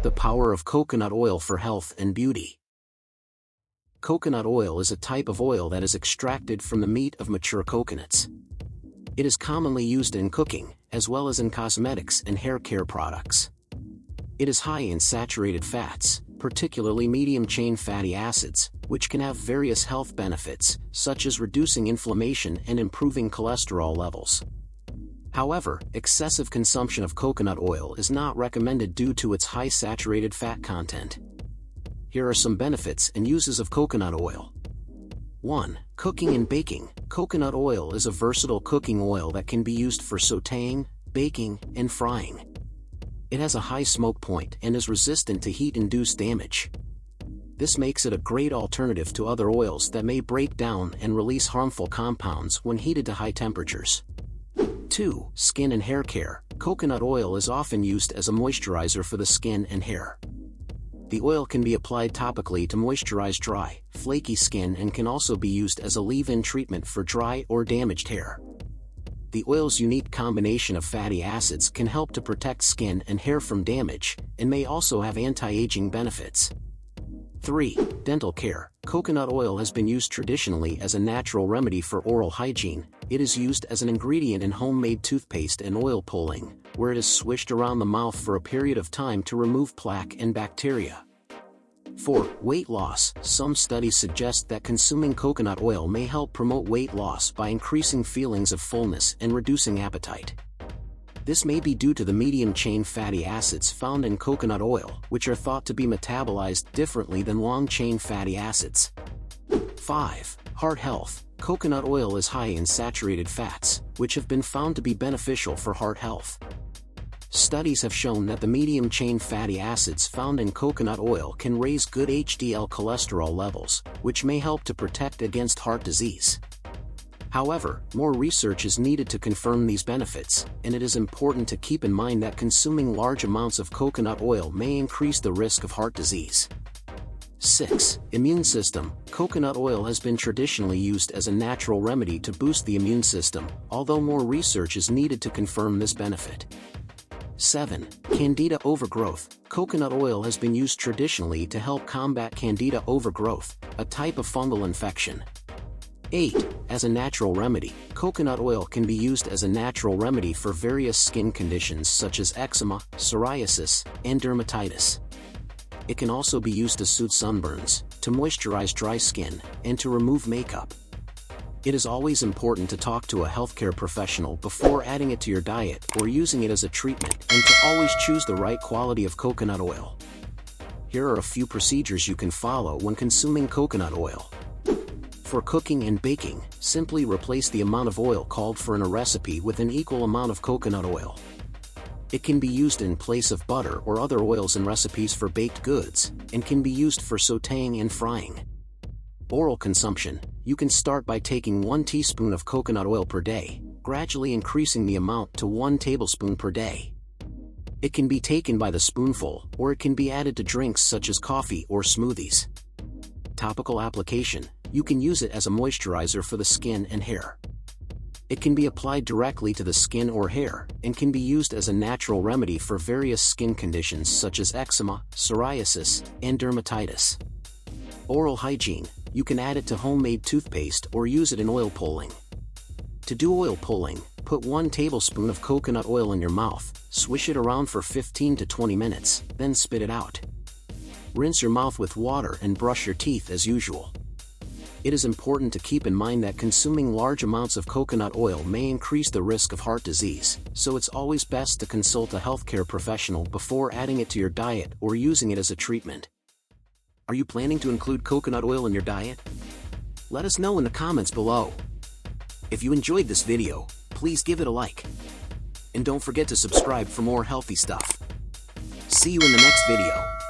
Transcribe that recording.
The power of coconut oil for health and beauty. Coconut oil is a type of oil that is extracted from the meat of mature coconuts. It is commonly used in cooking, as well as in cosmetics and hair care products. It is high in saturated fats, particularly medium-chain fatty acids, which can have various health benefits, such as reducing inflammation and improving cholesterol levels. However, excessive consumption of coconut oil is not recommended due to its high saturated fat content. Here are some benefits and uses of coconut oil. 1. Cooking and baking. Coconut oil is a versatile cooking oil that can be used for sautéing, baking, and frying. It has a high smoke point and is resistant to heat-induced damage. This makes it a great alternative to other oils that may break down and release harmful compounds when heated to high temperatures. 2. Skin and hair care. Coconut oil is often used as a moisturizer for the skin and hair. The oil can be applied topically to moisturize dry, flaky skin and can also be used as a leave-in treatment for dry or damaged hair. The oil's unique combination of fatty acids can help to protect skin and hair from damage, and may also have anti-aging benefits. 3. Dental care. Coconut oil has been used traditionally as a natural remedy for oral hygiene. It is used as an ingredient in homemade toothpaste and oil pulling, where it is swished around the mouth for a period of time to remove plaque and bacteria. 4. Weight loss. Some studies suggest that consuming coconut oil may help promote weight loss by increasing feelings of fullness and reducing appetite. This may be due to the medium-chain fatty acids found in coconut oil, which are thought to be metabolized differently than long-chain fatty acids. 5. Heart health. Coconut oil is high in saturated fats, which have been found to be beneficial for heart health. Studies have shown that the medium-chain fatty acids found in coconut oil can raise good HDL cholesterol levels, which may help to protect against heart disease. However, more research is needed to confirm these benefits, and it is important to keep in mind that consuming large amounts of coconut oil may increase the risk of heart disease. 6. Immune system. Coconut oil has been traditionally used as a natural remedy to boost the immune system, although more research is needed to confirm this benefit. 7. Candida overgrowth. Coconut oil has been used traditionally to help combat candida overgrowth, a type of fungal infection. 8. As a natural remedy, coconut oil can be used as a natural remedy for various skin conditions such as eczema, psoriasis, and dermatitis. It can also be used to soothe sunburns, to moisturize dry skin, and to remove makeup. It is always important to talk to a healthcare professional before adding it to your diet or using it as a treatment, and to always choose the right quality of coconut oil. Here are a few procedures you can follow when consuming coconut oil. For cooking and baking, simply replace the amount of oil called for in a recipe with an equal amount of coconut oil. It can be used in place of butter or other oils in recipes for baked goods, and can be used for sautéing and frying. Oral consumption. You can start by taking 1 teaspoon of coconut oil per day, gradually increasing the amount to 1 tablespoon per day. It can be taken by the spoonful, or it can be added to drinks such as coffee or smoothies. Topical application. You can use it as a moisturizer for the skin and hair. It can be applied directly to the skin or hair, and can be used as a natural remedy for various skin conditions such as eczema, psoriasis, and dermatitis. Oral hygiene. You can add it to homemade toothpaste or use it in oil pulling. To do oil pulling, put 1 tablespoon of coconut oil in your mouth, swish it around for 15 to 20 minutes, then spit it out. Rinse your mouth with water and brush your teeth as usual. It is important to keep in mind that consuming large amounts of coconut oil may increase the risk of heart disease, so it's always best to consult a healthcare professional before adding it to your diet or using it as a treatment. Are you planning to include coconut oil in your diet? Let us know in the comments below. If you enjoyed this video, please give it a like. And don't forget to subscribe for more healthy stuff. See you in the next video.